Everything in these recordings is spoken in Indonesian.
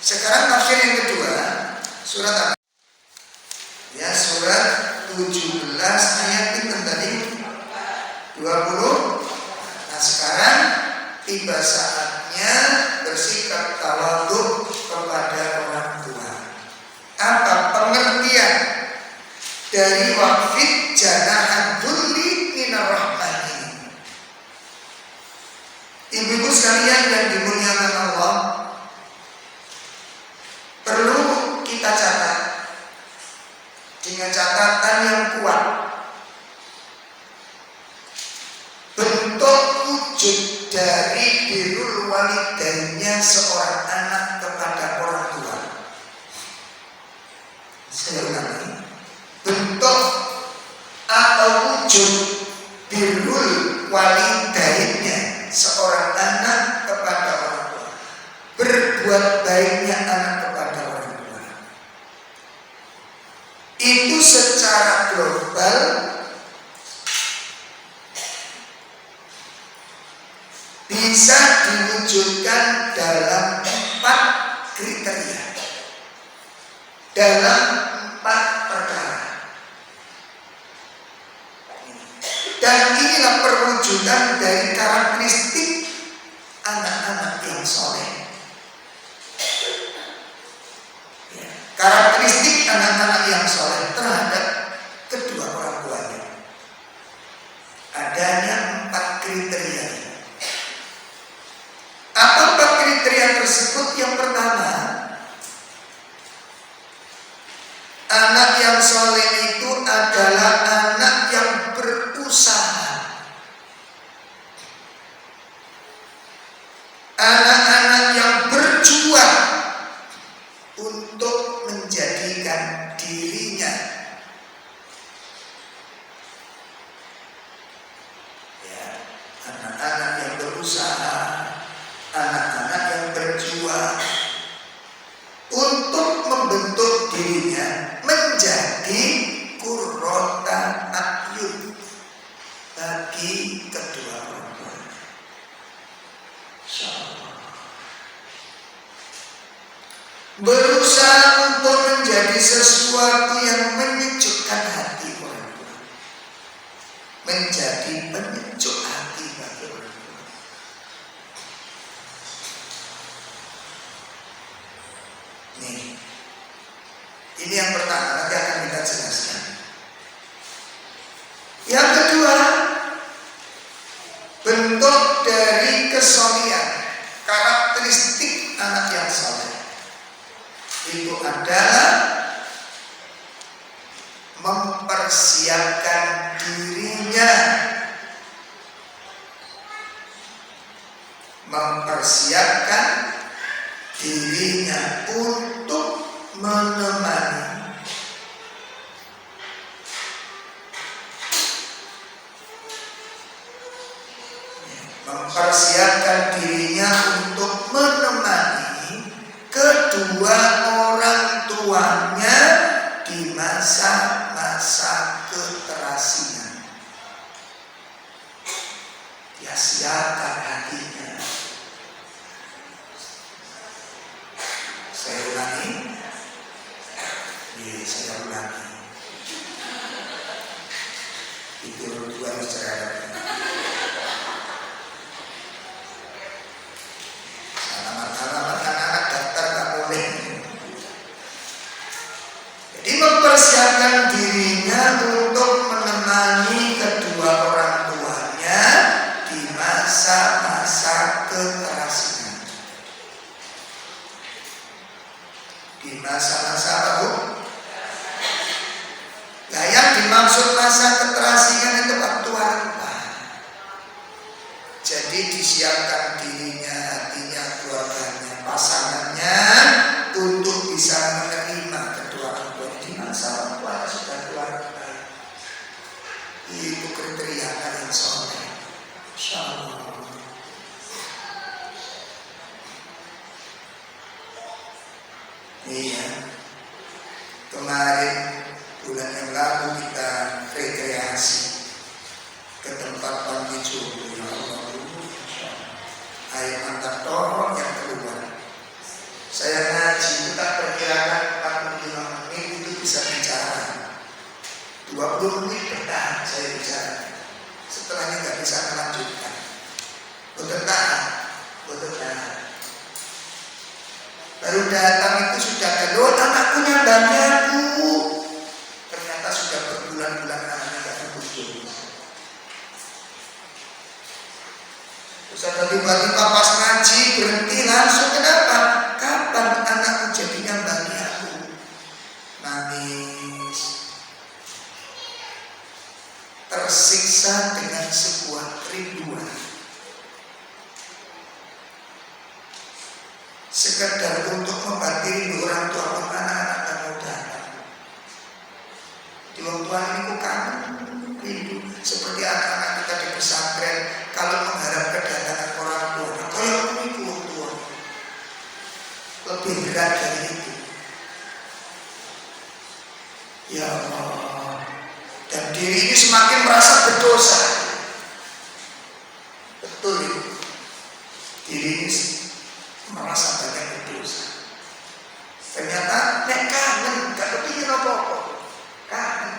Sekarang tafsir yang kedua, surat apa? Ya, surat 17 ayat pinten tadi? 20. Nah, sekarang tiba saatnya bersikap tawadhu kepada orang tua. Apa pengertian dari waqfid janahan dzulli minar rahman ini? Ibu-ibu sekalian yang dimuliakan Allah, perlu kita catat dengan catatan yang kuat. Bentuk wujud dari birrul walidainnya seorang anak kepada orang tua. Saya ulangi, bentuk atau wujud birrul walidainnya seorang anak kepada orang tua, berbuat baiknya anak kepada orang tua, itu secara global bisa diwujudkan dalam 4 kriteria, dalam 4 perkara. Dan inilah perwujudan dari karakteristik anak-anak yang soleh. Ya, karakteristik anak-anak yang soleh terhadap kedua orang tuanya. Adanya 4 kriteria. Apa 4 kriteria tersebut? Yang pertama, anak yang soleh itu adalah anak yang berusaha. Anak-anak yang berjuang untuk menjadikan dirinya, ya, anak-anak yang berusaha, anak-anak yang berjuang untuk membentuk dirinya menjadi qurrata a'yun bagi kedua orang tua. Berusaha untuk menjadi sesuatu yang menyejukkan hati orang tua, menjadi penyejuk hati bagi orang tua. Nih, ini yang pertama, nanti akan kita jelaskan. Yang kedua, bentuk dari kesolihan, karakteristik anak yang soleh itu adalah mempersiapkan dirinya, mempersiapkan dirinya untuk menemani, mempersiapkan dirinya untuk menemani kedua orang tuanya di masa-masa keterasingan. Dia siapkan hatinya. Saya ulangi. Saya ulangi. Itu dua bicara. Alamat anak-anak daftar tak boleh. Jadi mempersiapkan dirinya untuk menemani kedua orang tuanya di masa-masa keterasingan. Di masa-masa apa, Bu? Nah, yang dimaksud masa keterasingan itu waktu apa? Jadi disiapkan dirinya, hatinya, keluarganya, pasangannya untuk bisa menerima kedua orang tua di masa orang tua sudah keluarga. Itu kriteria yang soleh. Insyaallah. Iya. Kemarin bulan yang lalu kita rekreasi ke tempat panti jompo, ya Allah. Air mantap tolong yang keluar. Saya ngaji saya bicara. Setelahnya nggak bisa melanjutkan. Betul tak? Baru datang itu sudah ada, anakku nyambangi aku. Ternyata sudah berbulan-bulan anaknya nggak muncul. Terus ada tiba-tiba pas ngaji berhenti langsung, kenapa? Kapan anakku jadi nyambangi aku? Nangis, tersiksa dengan sebuah kerinduan. Sekedar untuk membatiri orang tua pun anak-anak dan datang. Di orang tua ini kok kangen, rindu. Seperti anak-anak kita di pesantren, kalau mengharap kedatangan orang tua, kalau ini orang tua lebih berat dari itu. Ya Allah, dan diri ini semakin merasa berdosa. Betul itu. Diri ini merasa banyak berdosa. Ternyata nek kangen, gak kepingin apa-apa. Kangen,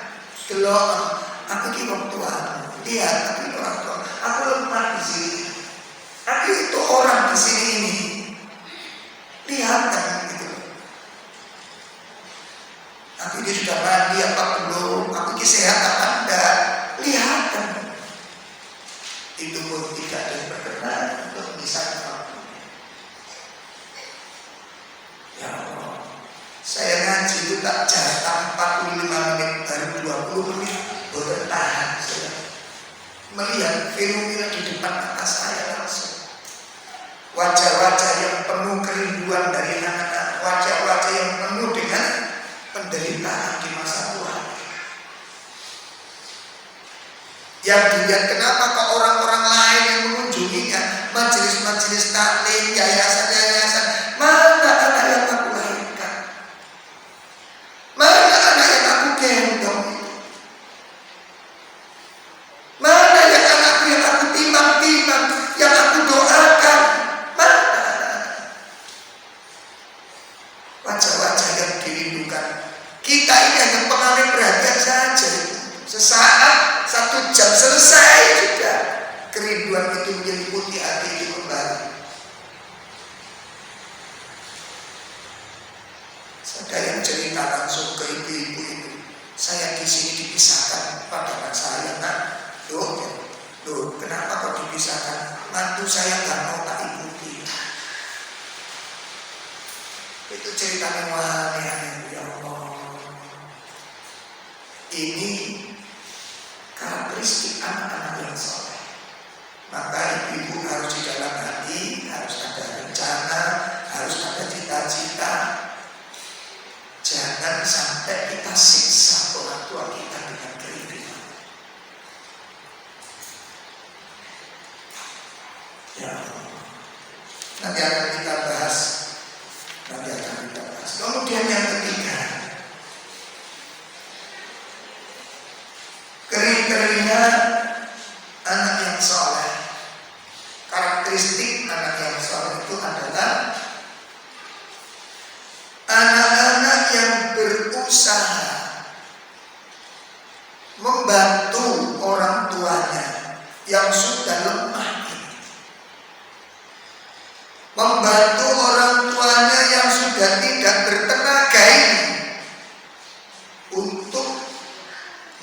delok aku ki wong tua. Lihat aku ini orang tua. Aku lemah di sini. Aku itu orang di sini ini. Lihat kan gitu. Aku ini sudah mandi apa belum? Aku ini sehat apa enggak? Lihat kan. Itu pun tidak ada yang berkenan untuk misalnya. Ya Allah, saya ngaji itu tak jatah 45 menit, baru 20 menit bertahan. Saya melihat fenomena di depan mata saya langsung. Wajah-wajah yang penuh kerinduan dari anak-anak, wajah-wajah yang penuh dengan penderitaan di masa tua. Yang dilihat kenapa kok orang-orang lain yang mengunjunginya, majelis-majelis taklim, yayasan-yayasan, mana anak yang aku lahirkan? Mana anak yang aku gendong? Mana yang anakku yang aku timbang-timbang, yang aku doakan? Mana wajah-wajah yang dirindukan? Kita ini hanya pengalih perhatian saja. Sesaat, 1 jam selesai sudah. Kerinduan itu menyelimuti hati itu kembali. Ada yang cerita langsung ke ibu-ibu itu. Saya di sini dipisahkan pada anak saya, nak. Loh, kenapa kok dipisahkan? Mantu saya nggak mau tak ikuti. Itu ceritanya aneh-aneh, ya Allah. Ini karakteristik anak-anak yang soleh. Maka ibu harus di dalam hati, harus ada rencana, harus ada cita-cita. Jangan sampai kita siksa orang tua kita dengan kerinduan. Ya Allah. Nanti akan kita bahas. Kemudian yang ketiga, kriteria anak yang soleh. Karakteristik anak yang soleh itu adalah anak-anak yang berusaha membantu orang tuanya yang sudah lemah, membantu orang tuanya yang sudah tidak bertenaga ini untuk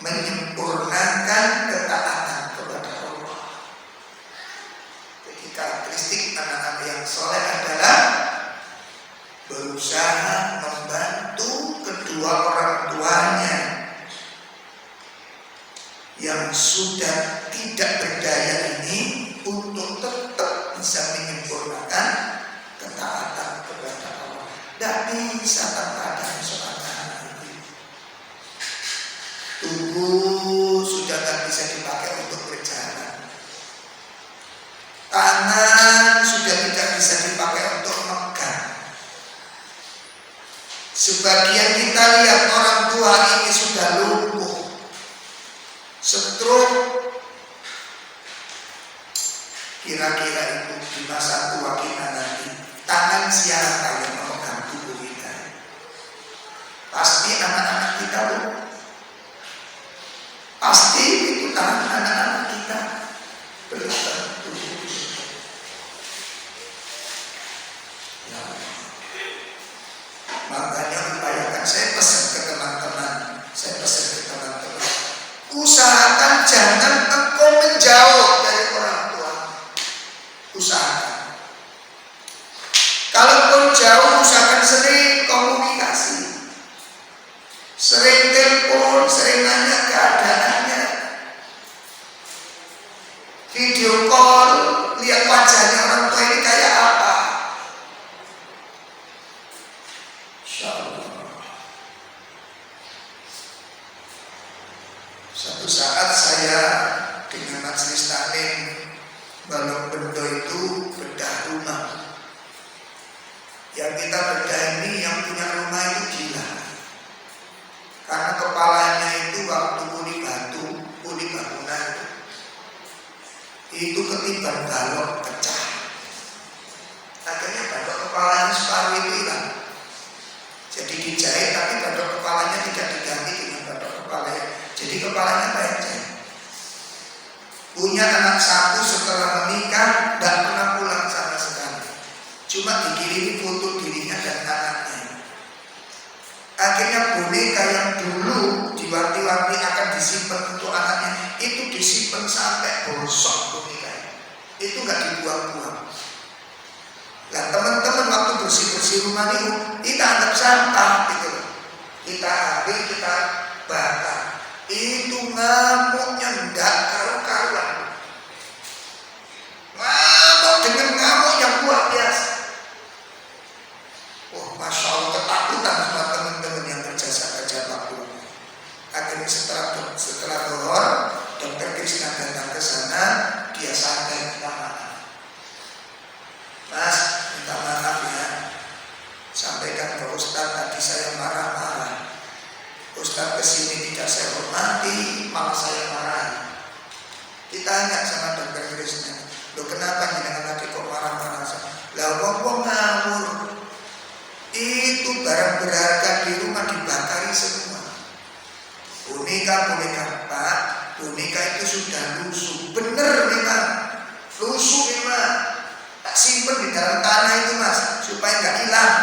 menyempurnakan ketaatan kepada Allah. Jadi karakteristik anak-anak yang soleh adalah berusaha membantu kedua orang tuanya yang sudah tidak berdaya ini untuk tetap bisa menyempurnakan ketaatan kepada Allah. Tidak bisa tanpa ada seorang anak itu. Tubuh sudah tidak bisa dipakai untuk berjalan. Tangan sudah tidak bisa dipakai untuk megang. Sebagian kita lihat orang tua ini sudah lumpuh, stroke. Kira-kira itu di masa tua kita nanti, tangan siapa yang memegang tubuh kita? Pasti anak-anak kita loh. Pasti video call, lihat wajahnya orang tua ini kayak apa. Insya Allah. Suatu saat saya dengan majelis taklim Balong Bendo itu bedah rumah. Yang kita bedah ini yang punya rumah itu gila. Karena kepalanya itu waktu kuli batu, kuli bangunan itu ketiban balok pecah. Akhirnya balok kepalanya separuh itu hilang. Jadi dijahit tapi balok kepalanya tidak diganti dengan balok kepalanya. Jadi kepalanya becek. Punya anak satu setelah menikah, tidak pernah pulang sama sekali. Cuma dikirimi foto dirinya dan anaknya. Akhirnya boneka yang dulu diwanti-wanti akan disimpan untuk anaknya, itu disimpan sampai bosok boneka. Itu nggak dibuang-buang. Nah teman-teman waktu bersih-bersih rumah itu, kita anggap sampah gitu. Kita ambil, kita bakar. Itu ngamuknya enggak karu-karuan. Ngamuk dengan ngamuk yang luar biasa. Oh, Masya Allah, ketakutan sama teman-teman yang berjasa-jasa waktu. Akhirnya setelah dohor, Dokter Krishna datang ke sana, dia santai minta maaf. Mas, minta maaf ya. Sampaikan ke Ustadz tadi saya marah-marah. Ustadz kesini tidak saya hormati, malah saya marah. Ditanya sama Dokter Krishna, loh kenapa jenengan tadi kok marah-marah? Lah wong ngawur. Itu barang berharga di rumah dibakari semua. Boneka Pak, boneka itu sudah lusuh. Bener memang, lusuh memang. Tak simpen di dalam tanah itu Mas, supaya nggak hilang.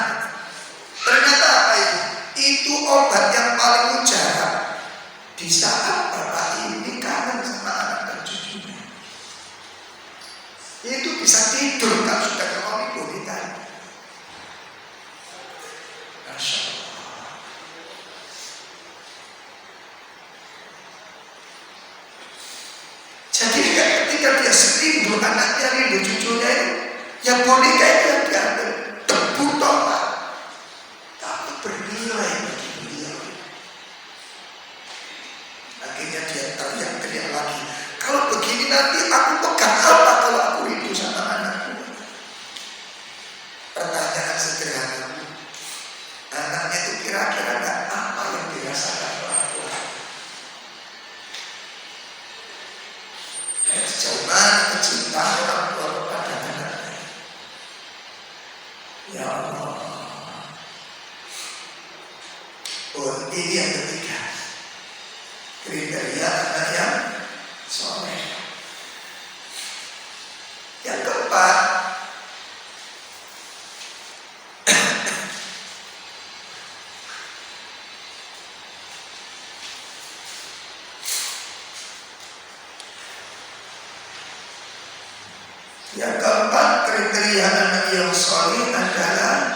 Ternyata apa itu? Itu obat yang paling mujarab di saat bapak ini kangen sama anak dan cucunya. Itu bisa tidur kalau sudah ngomong boneka. Masya Allah. Jadi ketika dia rindu anaknya, rindu cucunya itu, yang boneka itu yang diambil debu tomat, tapi bernilai bagi beliau. Akhirnya dia teriak lagi, kalau begini nanti aku pegang apa kalau aku rindu sama anakku? Pertanyaan sederhana, anaknya itu kira-kira apa yang dirasakan orang tua? Sejauh mana kecintaan orang tua kepada anaknya? Ya Allah. Oh, ini yang ketiga, kriteria anak yang soleh. Yang keempat, kriteria anak yang soleh adalah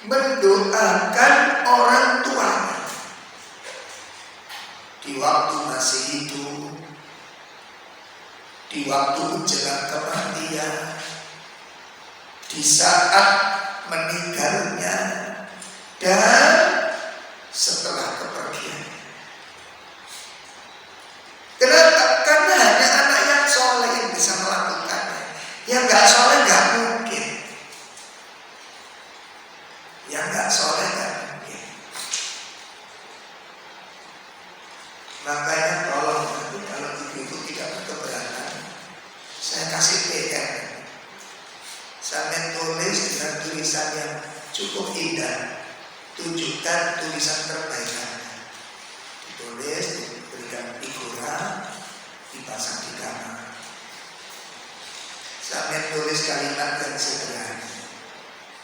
mendoakan orang tuanya di waktu masih hidup, di waktu menjelang kematian, di saat meninggalnya, dan setelah kepergian. Kenapa? Karena hanya anak yang soleh yang bisa melakukannya. Yang gak soleh gak mungkin. Yang gak soleh gak mungkin. Makanya tolong nanti kalau ibu tidak berkeberatan, saya kasih PR. Saya tulis dengan tulisan yang cukup indah. Tunjukkan tulisan terbaik. Ditulis, diberikan figuran, dipasang di kamar. Saya tulis kalimat yang sederhana.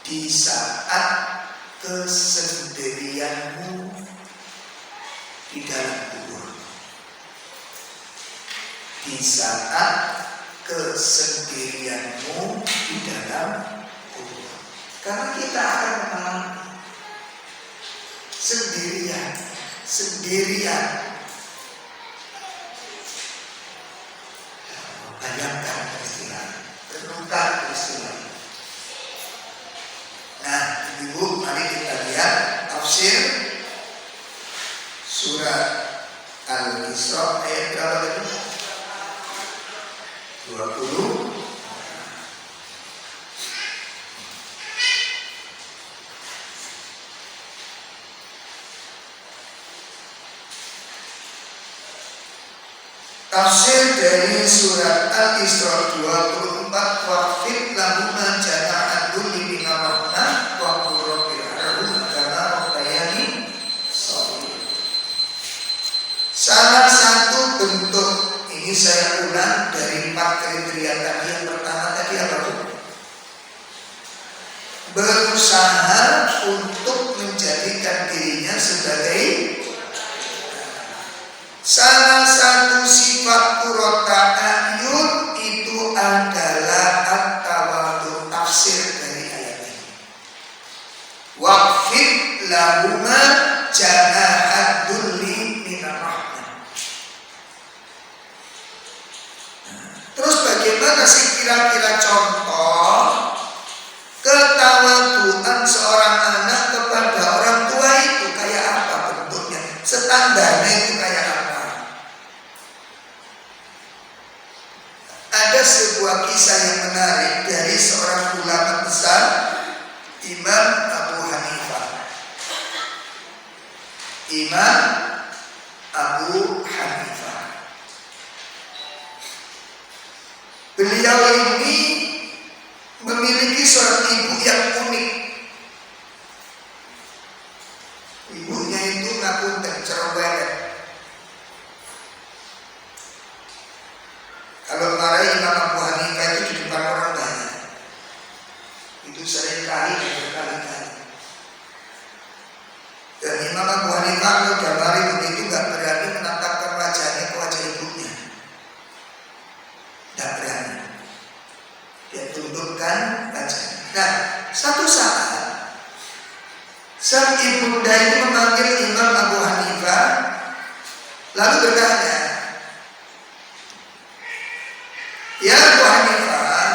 Di saat kesendirianmu di dalam kubur. Di saat kesendirianmu di dalam kubur. Karena kita akan mengalami sendirian. bayangkan peristiwa, renungkan peristiwa. Nah, Ibu, mari kita lihat tafsir surat Al-Isra ayat berapa tadi? 20. Tafsir dari surat Al-Isra 24, waqfid lahuma jana'an dhulli minar rahmah wa qur rabbi irhamhuma kama rabbayani shaghira. Salah satu bentuk ini saya ulang dari 4 kriteria tadi. Yang pertama tadi apa Bu? Berusaha untuk menjadikan dirinya sebagai. Salah satu sifat qurrata a'yun itu adalah at-tawadhu, tafsir dari ayat ini. Waqfid lahuma janahad dhulli minar rahmah. Terus bagaimana sih kira-kira contoh ketawadhuan seorang anak kepada orang tua itu kayak apa bentuknya? Standarnya itu kayak apa? Ada sebuah kisah yang menarik dari seorang ulama besar, Imam Abu Hanifah. Imam Abu Hanifah. Beliau ini memiliki seorang ibu yang unik. Ibunya itu ngapunten cerewet. Kalau marahi Imam Abu Hanifah itu di depan orang banyak, itu sering kali dan berkali-kali. Dan Imam Abu Hanifah kalau udah marahi begitu nggak berani menatapkan wajahnya ke wajah ibunya, nggak berani. Dia tundukkan wajahnya. Nah, satu saat sang ibunda itu memanggil Imam Abu Hanifah, lalu bertanya, "Ya Abu Hanifah,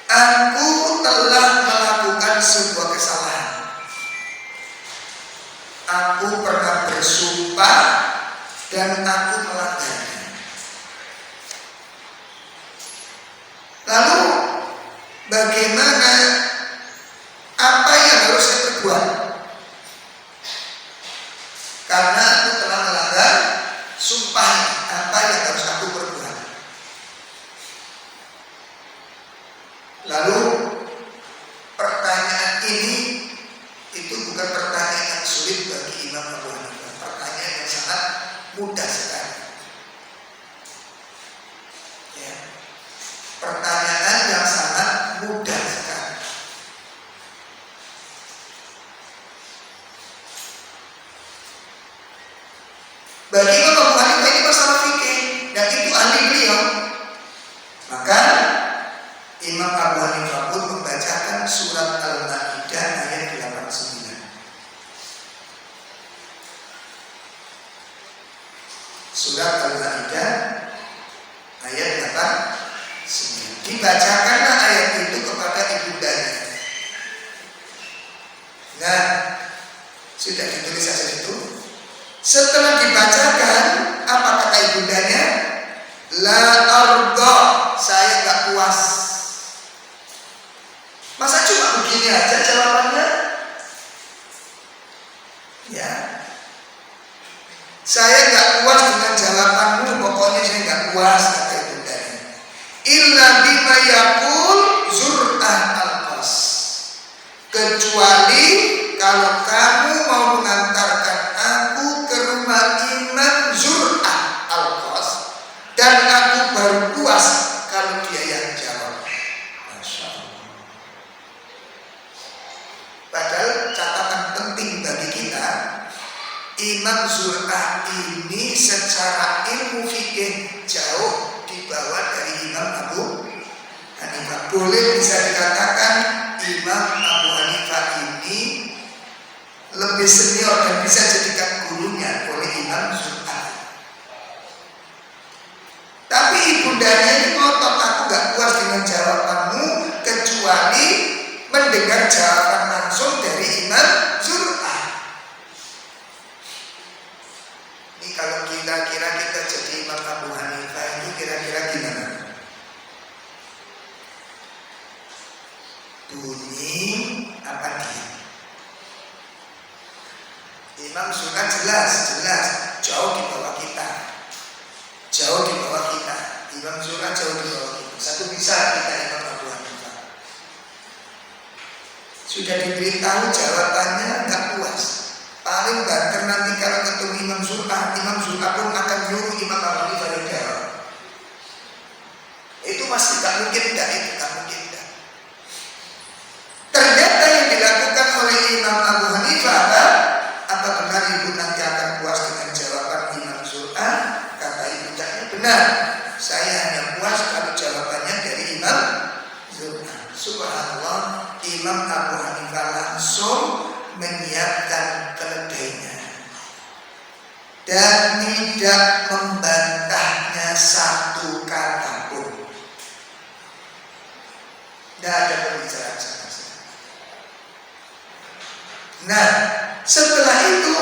aku telah melakukan sebuah kesalahan. Aku pernah bersumpah dan aku melanggarnya. Lalu bagaimana, apa yang harus saya perbuat? Karena aku telah melanggar sumpah, apa yang harus aku perbuat?" Lalu pertanyaan ini itu bukan pertanyaan yang sulit bagi Imam Abu Hanifah, pertanyaan yang sangat mudah sekali. Ya. Pertanyaan yang sangat mudah sekali. Bagi Imam Abu Hanifah ini masalah fikih dan itu ahli beliau. Maka Imam Abu Hanifah pun membacakan surat Al-Maidah ayat 89. Surat Al-Maidah ayat 89. Dibacakanlah ayat itu kepada ibundanya. Nah, sudah ditulis saja itu. Setelah dibacakan, apa kata ibundanya? La arda, saya gak puas. Masa cuma begini aja jawabannya? Ya, saya gak puas dengan jawabanmu, pokoknya saya gak puas, kata ibundanya. Illa bima yaqul zur'ah al-qas, kecuali kalau kamu mau mengantarkan aku ke rumah Imam Zur'ah al-Qas, dan aku baru puas kalau dia yang jawab. Masya Allah. Padahal catatan penting bagi kita, Imam Zur'ah ini secara ilmu fikih jauh di bawah dari Imam Abu Hanifah. Boleh bisa dikatakan Imam Abu Hanifah ini lebih senior dan bisa jadikan gurunya oleh Imam Zur'ah. mendengar jawaban langsung dari Imam Zur'ah. Ini kalau kira-kira kita jadi Imam Abu Hanifah ini kira-kira gimana? Bunyi apa dia? Imam Zur'ah jelas jauh di bawah kita. Imam Zur'ah jauh di bawah kita. Satu bisa kita Imam Abu Hanifah. Sudah diberitahu jawabannya nggak puas. Paling banter nanti kalau ketemu Imam Zur'ah pun akan nyuruh Imam Abu Hanifah jawab. Itu pasti nggak mungkin enggak. Ternyata yang dilakukan oleh Imam Abu Hanifah apa benar ibu nanti akan puas dengan jawaban Imam Zur'ah? Kata ibu benar. Saya hanya puas kalau jawabannya dari Imam Zur'ah. Subhanallah, Imam Abu Hanifah langsung menyiapkan keledainya dan tidak membantahnya satu kata pun. Tidak ada pembicaraan sama sekali. Nah, setelah itu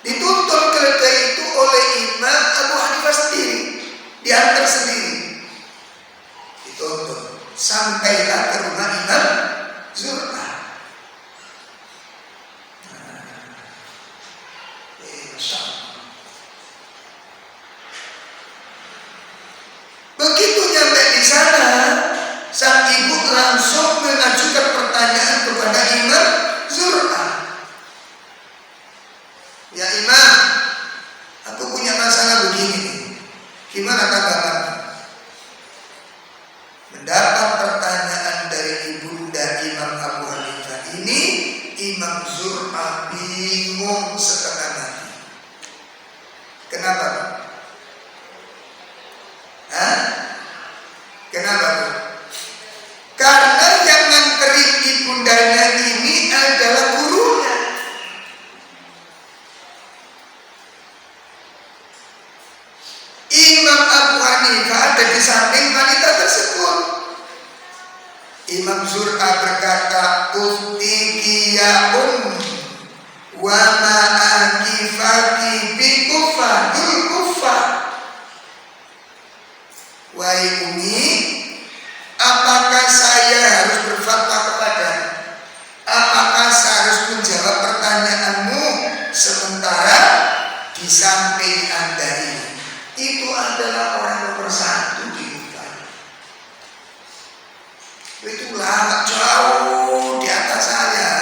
dituntun keledai itu oleh Imam Abu Hanifah sendiri, diantar sendiri, dituntun sampailah ke rumah Imam Zur'ah. Begitu nyampe di sana, sang ibu langsung mengajukan pertanyaan kepada Imam Zur'ah. Ya Imam, aku punya masalah begini. Gimana tanggapan? Mendapat pertanyaan dari ibunda Imam Abu Hanifah ini, Imam Zur'ah bingung setengah mati. Kenapa? Kenapa? Karena yang nganterin ibundanya ini adalah gurunya. Imam Abu Hanifah ada di samping wanita tersebut. Imam Zur'ah berkata, "Uftiki ya wa ma'akifaki bi kufadul kufa." Wahai Umi, apakah saya harus berfatwa kepadamu? Apakah saya harus menjawab pertanyaanmu sementara di samping Anda ini itu adalah orang nomor satu di dunia. Itu lama jauh di atas saya.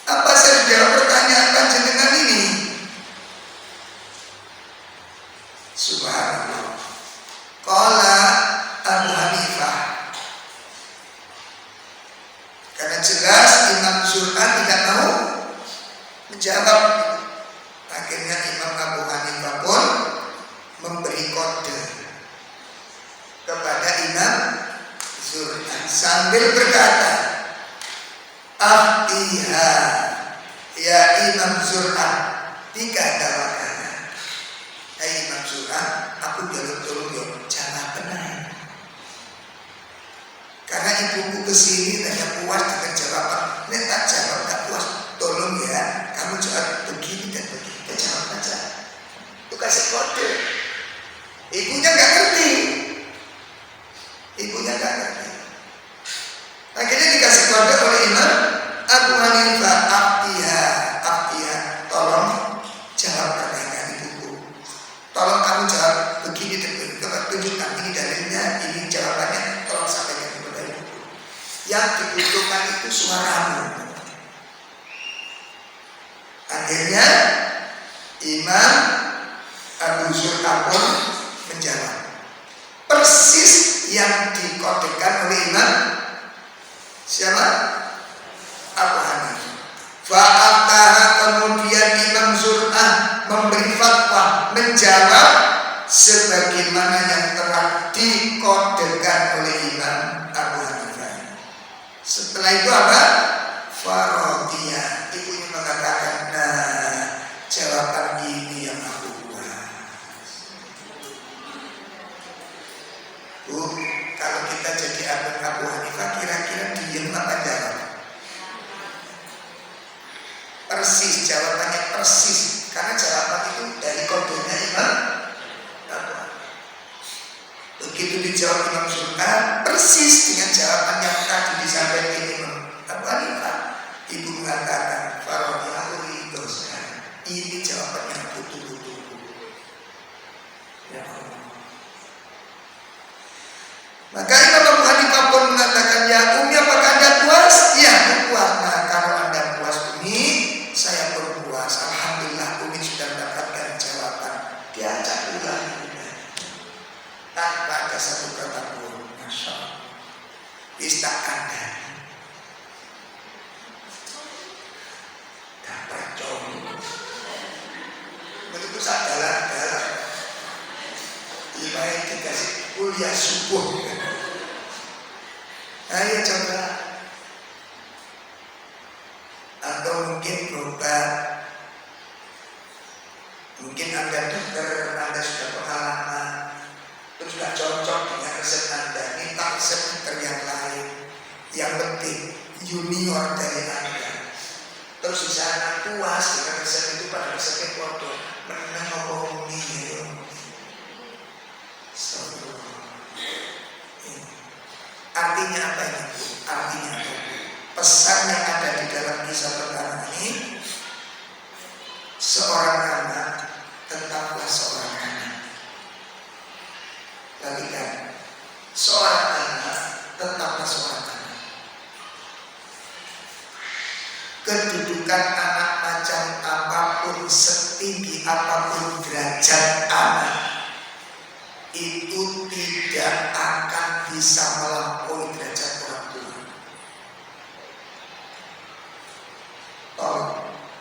Apa saya jawab pertanyaan panjenengan ini? Subhanallah. Qala Abu Hanifah. Karena jelas Imam Zur'ah tidak mau menjawab. Akhirnya Imam Abu Hanifah pun memberi kode kepada Imam Zur'ah sambil berkata, "Aftiha ya Imam Zur'ah, tiga dawakannya." Hai Imam Zur'ah, aku tolong jangan benar. Karena ibuku kesini tanya puas dengan jawaban. Ini tak jawab tak puas. Tolong ya, kamu jawab begini dan begini. Kita jawab aja. Itu kasih kode. Ibunya nggak ngerti. Akhirnya dikasih kode oleh Imam Abu Hanifah. Abdiha, tolong jawab pertanyaan ibuku. Tolong kamu jawab begini dan begini. Tunjukkan ini dalilnya, ini jawabannya. Tolong sampaikan kepada ibuku. Yang dibutuhkan itu suaramu. Akhirnya Imam Abu Zur'ah pun menjawab persis yang dikodekan oleh Imam siapa? Abu Hanifah. Fa'ataha, kemudian Imam Zur'ah memberi fatwa, menjawab sebagaimana yang telah dikodekan oleh Imam Abu Hanifah. Setelah itu apa? Farodiyah. Ibunya mengatakan, nah, jawaban ini yang aku buat. Bu, kalau kita jadi Abu Hanifah, kira-kira jawabannya persis, karena jawaban itu dari kodenya Imam. Begitu dijawab Imam Sultan, persis dengan jawaban yang tadi disampaikan Imam Abu Hanifah. Ibu mengatakan, Farobi'ahuri dosa. Ini jawaban yang betul-betul. Ya Allah. Maka Imam Abu Hanifah pun mengatakan, ya Umi, apakah Anda puas? Ya, aku puas. Nah, kalau Anda puas Umi, saya pun puas. Alhamdulillah Umi sudah mendapatkan jawaban. Diajak pulang tanpa ada satu kata pun. Masya Allah. Bisa Anda dapat jodoh. Begitu saat jalan-jalan, Imai dikasih kuliah subuh. Ayo coba. Atau mungkin berobat. Mungkin Anda dokter, Anda sudah pengalaman, terus sudah cocok dengan resep Anda, minta resep dokter yang lain. Yang penting junior dari Anda. Terus di sana puas dengan resep itu, pada resepnya foto menang ngomongin. Artinya apa ini? Artinya apa? Pesan yang ada di dalam kisah pertama ini, seorang anak tetaplah seorang anak. Lagi kan, seorang anak tetaplah seorang anak. Kedudukan anak macam apapun, setinggi apapun derajat anak, itu tidak akan bisa melampaui derajat orang tua.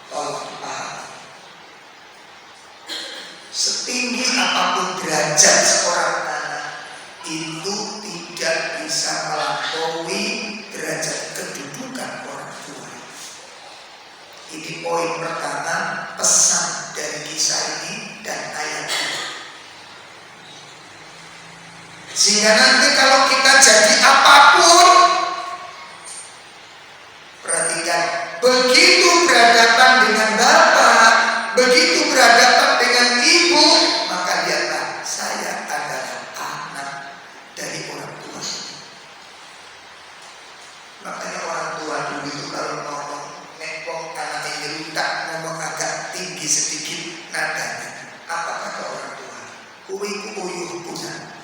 Tolong paham. Setinggi apapun derajat seorang anak, itu tidak bisa melampaui derajat kedudukan orang tua. Ini poin pertama, pesan dari kisah ini dan ayat ini. Sehingga nanti kalau kita jadi apapun, perhatikan, begitu berhadapan dengan bapak, begitu berhadapan dengan ibu, maka lihatlah, saya adalah anak dari orang tua. Makanya orang tua dulu itu kalau ngomong nekong anaknya nyerutak, ngomong agak tinggi sedikit nadanya. Apa kata orang tua? Kuwi uyuh punya.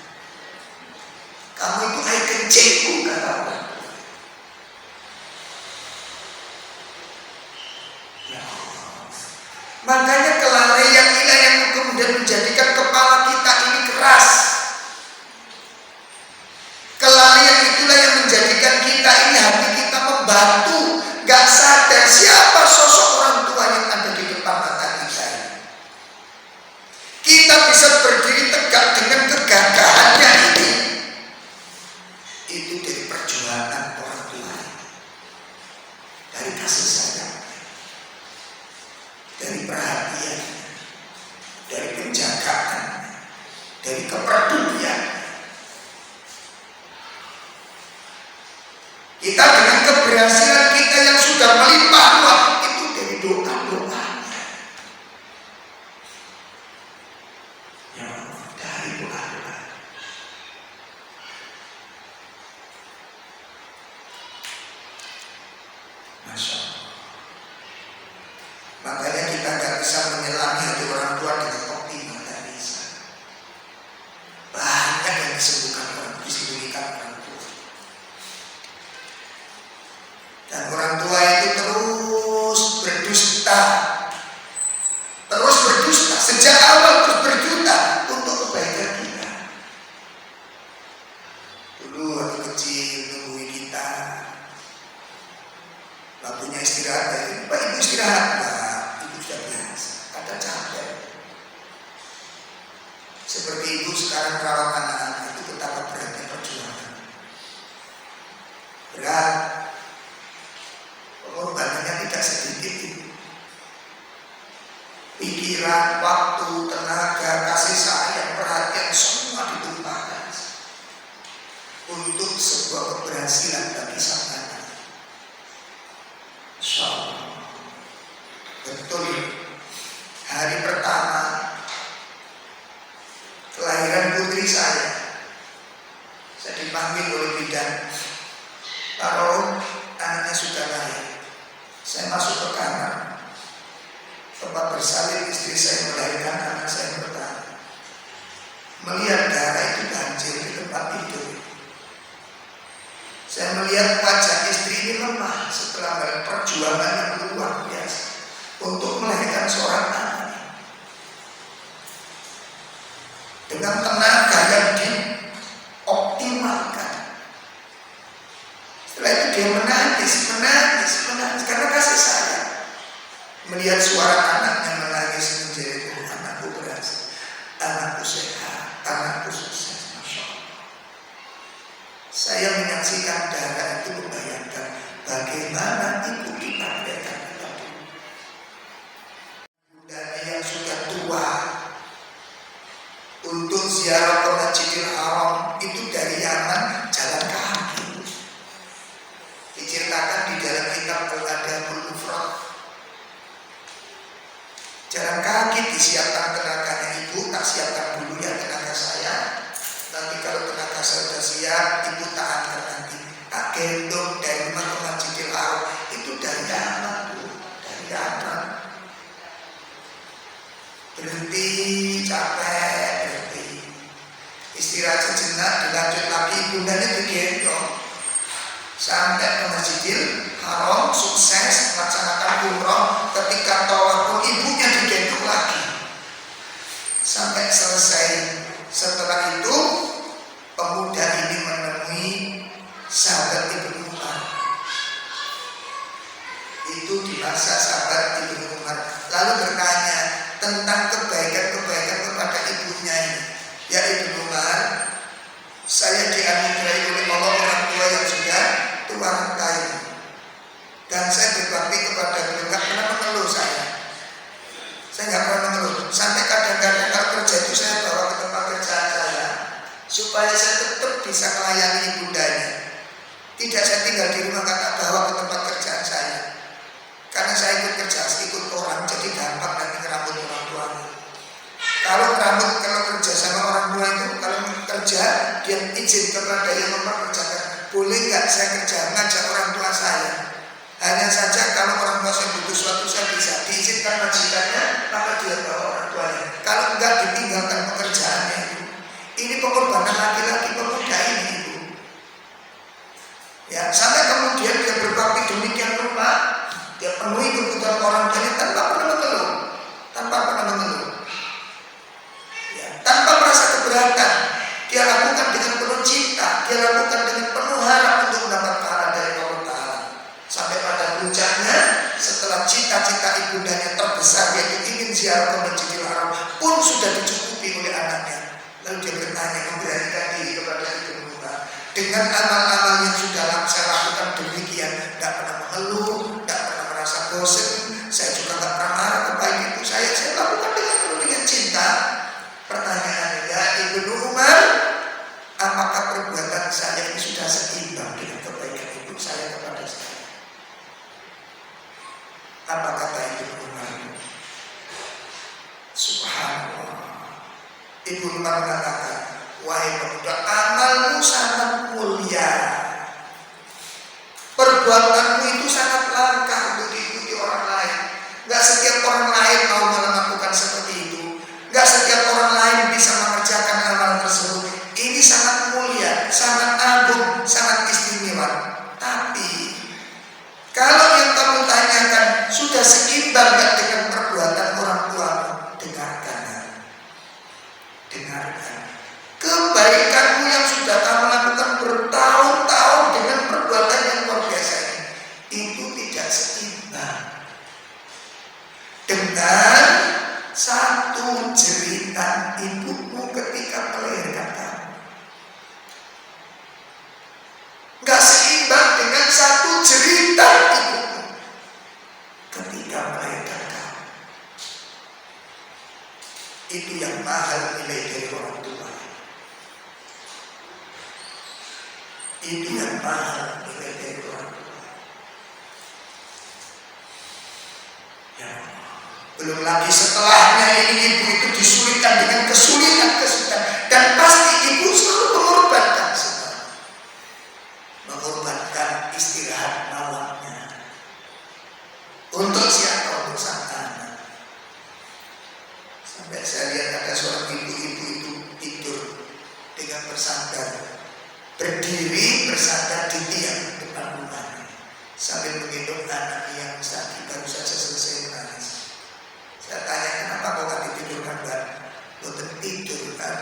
Kamu itu air kencingku, kata orang. Ya Allah. Makanya kelalaian inilah yang kemudian menjadikan kepala kita ini keras. Kelalaian itulah yang menjadikan kita ini, hati kita membatu, gak sadar siapa sosok orang tua yang ada di depan mata kita ini. Kita bisa berdiri tegak dengan kegagahannya ini. Itu dari perjuangan orang tua, dari kasih sayang, dari perhatian, dari penjagaan, dari kepedulian. Kita dengan keberhasilan kita yang sudah melimpah ruah, itu dari doa-doanya. Ya Allah, dari doa-doa. Masya Allah. Makanya kita gak bisa menyelami hati orang tua dengan optimal, gak bisa. Banyak yang disembunyikan orang tua. Dan orang tua itu terus berdusta. Terus berdusta, sejak awal terus berdusta untuk kebaikan kita. Dulu waktu kecil nungguin kita, waktunya istirahat, Pak Ibu istirahat, Pak. Ibu sudah biasa, ada capek. Seperti ibu sekarang merawat anak-anak, itu betapa beratnya perjuangan. Berat, pengorbanannya tidak sedikit. Pikiran, waktu, tenaga, kasih sayang, perhatian, semua ditumpahkan untuk sebuah keberhasilan bagi sang anak. Insya Allah, betul dengan tenaga yang dioptimalkan. Setelah itu dia menangis karena kasih sayang. Melihat suara anaknya menangis menjadi anakku berhasil, anakku sehat, anakku sukses. Masya Allah. Saya menyaksikan darah itu membayangkan bagaimana ibu kita mereka tadi. Bundanya yang sudah tua untuk ziarah ke Masjidil Haram itu dari Yaman jalan kaki. Diceritakan di dalam kitab Al-Adabul Mufrad. Jalan kaki disiapkan tenaganya ibu, tak siapkan dulu ya tenaga saya. Nanti kalau tenaga saya sudah siap, ibu tak antar nanti. Tak gendong dari rumah ke Masjidil Haram. Itu dari Yaman, Bu. Dari Yaman. Berhenti, capek, berhenti. Istirahat sejenak, dilanjut lagi, bundanya digendong. Sampai ke Masjidil Haram, sukses melaksanakan umroh. Ketika tawaf pun ibunya digendong lagi sampai selesai. Setelah itu pemuda ini menemui sahabat Ibnu Umar. Itu di masa sahabat Ibnu Umar, lalu bertanya tentang kebaikan-kebaikan kepada ibunya ini. Ya Ibnu Umar, saya dianugerahi oleh Allah orang tua yang sudah tua renta ini, dan saya berbakti kepada beliau. Gak pernah mengeluh saya nggak pernah mengeluh. Sampai kadang-kadang kalau kerja itu saya bawa ke tempat kerjaan saya supaya saya tetap bisa melayani ibundanya. Tidak saya tinggal di rumah, kata bawa ke tempat kerjaan saya, karena saya ikut kerja, ikut orang, jadi gampang nanti ngerambut orang tuanya. Kalau kerja sama orang tua itu, kalau kerja dia izin kepada yang mempekerjakan, boleh nggak saya kerja ngajak orang tua saya. Hanya saja kalau orang tua saya butuh suatu, saya bisa diizinkan majikannya, maka dia bawa orang tuanya. Kalau enggak, ditinggalkan pekerjaannya itu. Ini pengorbanan laki-laki pemuda ini, Ibu. Ya, sampai kemudian dia berbakti demikian rupa, dia penuhi kebutuhan orang tuanya tanpa pernah mengeluh. Ya, tanpa merasa keberatan, dia lakukan dengan penuh cinta, dia lakukan dengan penuh harap untuk mendapat pahala dari Allah Ta'ala. Sampai pada puncaknya, setelah cita-cita ibundanya terbesar yaitu ingin ziarah ke Masjidil Haram pun sudah dicukupi oleh anaknya. Lalu dia bertanya, memberanikan diri kepada Ibnu Umar, dengan amal-amal yang sudah saya lakukan demikian, tidak pernah mengeluh, tidak pernah merasa bosan, saya juga tidak pernah marah kepada ibu saya lakukan dengan cinta. Pertanyaannya, ya Ibnu Umar, apakah perbuatan saya ini sudah seimbang dengan kebaikan ibu saya kepada saya? Apa kata Ibnu Umar? Subhanallah. Ibnu Umar mengatakan, wahai pemuda, amalmu sangat mulia, perbuatanmu itu sangat langka untuk diikuti orang lain. Gak setiap orang lain mau melakukan seperti itu. Gak setiap orang lain bisa mengerjakan amalan tersebut. Ini sangat mulia, sangat agung, sangat istimewa. Tapi kalau yang kamu tanyakan sudah seimbang gak dengan perbuatan orang tuamu, dengarkan. Kebaikanmu yang sudah kamu lakukan bertahun-tahun dengan perbuatan yang luar biasa ini, itu tidak seimbang dengan satu jeritan ibumu ketika melahirkan kamu. Gak seimbang dengan satu jeritan ibumu ketika melahirkan kamu. Itu yang mahal nilai dari orang tua. Itu yang mahal nilai dari orang tua. Ya, belum lagi setelahnya ini ibu itu disulitkan dengan kesulitan, dan pasti ibu selalu mengorbankan istirahat malamnya. Untuk siapa? Untuk sang anak. Sampai saya lihat ada seorang ibu-ibu itu tidur dengan bersandar, berdiri bersandar di tiang depan rumahnya sambil menggendong anak yang baru saja selesai menangis. Saya tanya, kenapa kau gak ditidurkan, Mbak? Lo tidur kan?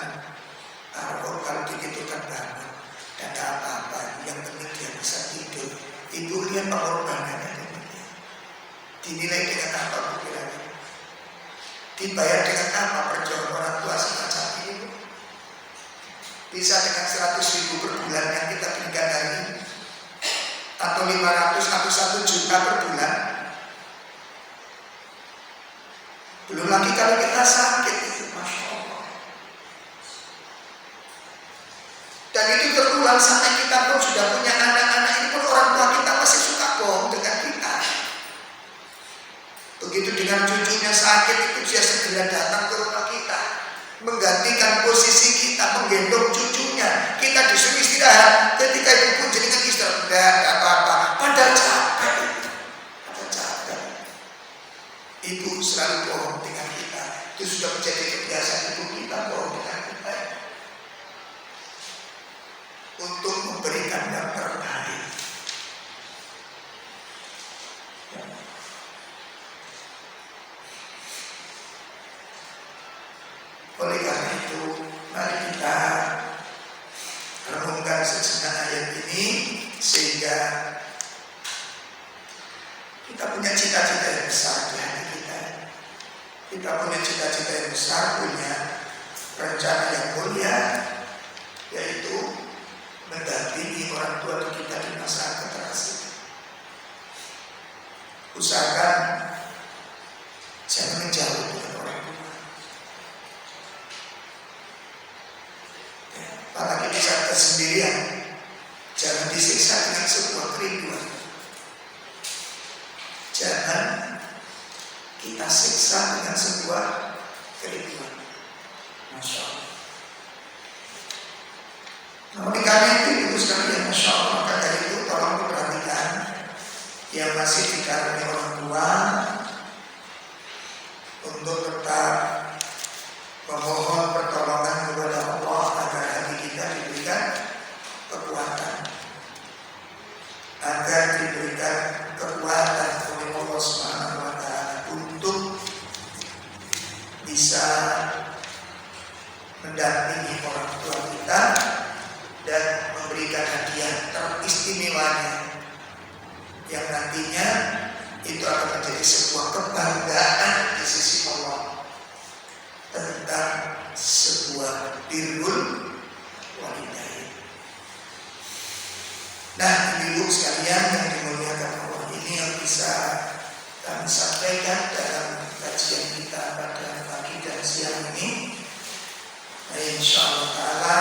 Nilai pengorbanannya dinilai dengan apa pikirannya? Dibayar dengan apa perjuangan orang tua semacam ini? Bisa dengan 100.000 per bulan yang kita berikan hari ini, atau 500 atau 1 juta per bulan. Belum lagi kalau kita sakit itu, Masya Allah. Dan itu terulang sampai kita pun sudah punya anak-anak, ini pun orang tua kita masih suka bohong dengan kita. Begitu dengan cucunya sakit itu dia segera datang ke rumah kita, menggantikan posisi kita, menggendong cucunya. Kita disuruh istirahat, ketika ibu pun jenengan istirahat, enggak apa-apa, padahal capek. Ibu selalu bohong dengan kita. Itu sudah menjadi kebiasaan ibu kita bohong dengan kita untuk memberikan yang terbaik. Oleh karena itu, mari kita renungkan sejenak ayat ini sehingga kita punya cita-cita yang besar di hati kita. Kita punya cita-cita yang besar, punya rencana yang mulia, yaitu mendampingi orang tua kita di masa generasi. Usahakan jangan menjauh dengan orang tua. Apalagi di saat kesendirian, jangan disiksa dengan sebuah kerinduan. Jangan kita siksa dengan sebuah kerinduan. Masya Allah. Namun karena itu ibu sekalian, Masya Allah, maka dari itu tolong diperhatikan yang masih dikaruniai orang tua untuk tetap memohon pertolongan kepada Allah agar hati kita diberikan kekuatan, agar diberikan kekuatan oleh Allah Subhanahu wa Ta'ala untuk bisa mendampingi orang tua kita dan memberikan hadiah teristimewanya yang nantinya itu akan menjadi sebuah kebanggaan di sisi Allah tentang sebuah birrul walidain. Nah, ibu sekalian yang dimuliakan Allah, ini yang bisa kami sampaikan dalam kajian kita pada pagi dan siang ini. Nah, insya Allah Ta'ala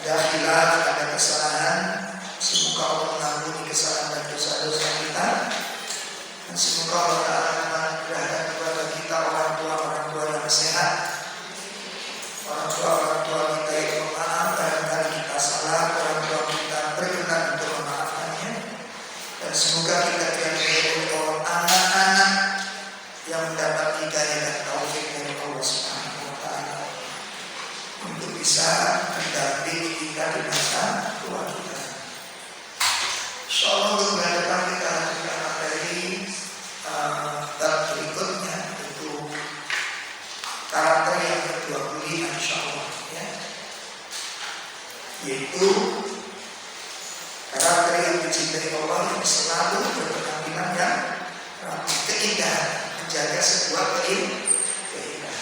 ada khilaf, ada kesalahan. Semoga Allah mengampuni kesalahan dan dosa-dosa kita, dan semoga Allah Ta'ala menganugerahkan kepada kita orang tua yang sehat, orang tua kita yang memaaf barangkali kita salah, orang tua kita berkenan untuk memaafkannya, dan semoga kita dianugerahkan oleh anak-anak yang mendapat hidayah dan taufik dari Allah Subhanahu wa Ta'ala untuk bisa mendampingi kita di masa tua kita. Insyaallah untuk bulan depan kita lanjutkan materi bab berikutnya, yaitu karakter yang ke-25 insyaallah, ya. Yaitu karakter yang dicintai Allah, yang selalu berpenampilan yang rapi, keindahan, menjaga sebuah keindahan.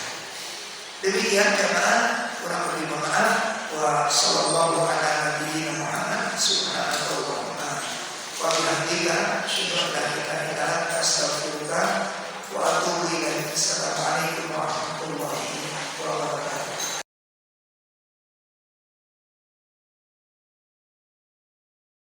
Demikian jemaah, kurang lebih mohon maaf. Wa sallallahu ala nabiyyina Muhammad subhanahu wa bihamdika asyhadu an la ilaha illa anta astaghfiruka wa atubu ilaik. Assalamualaikum warahmatullahi wabarakatuh.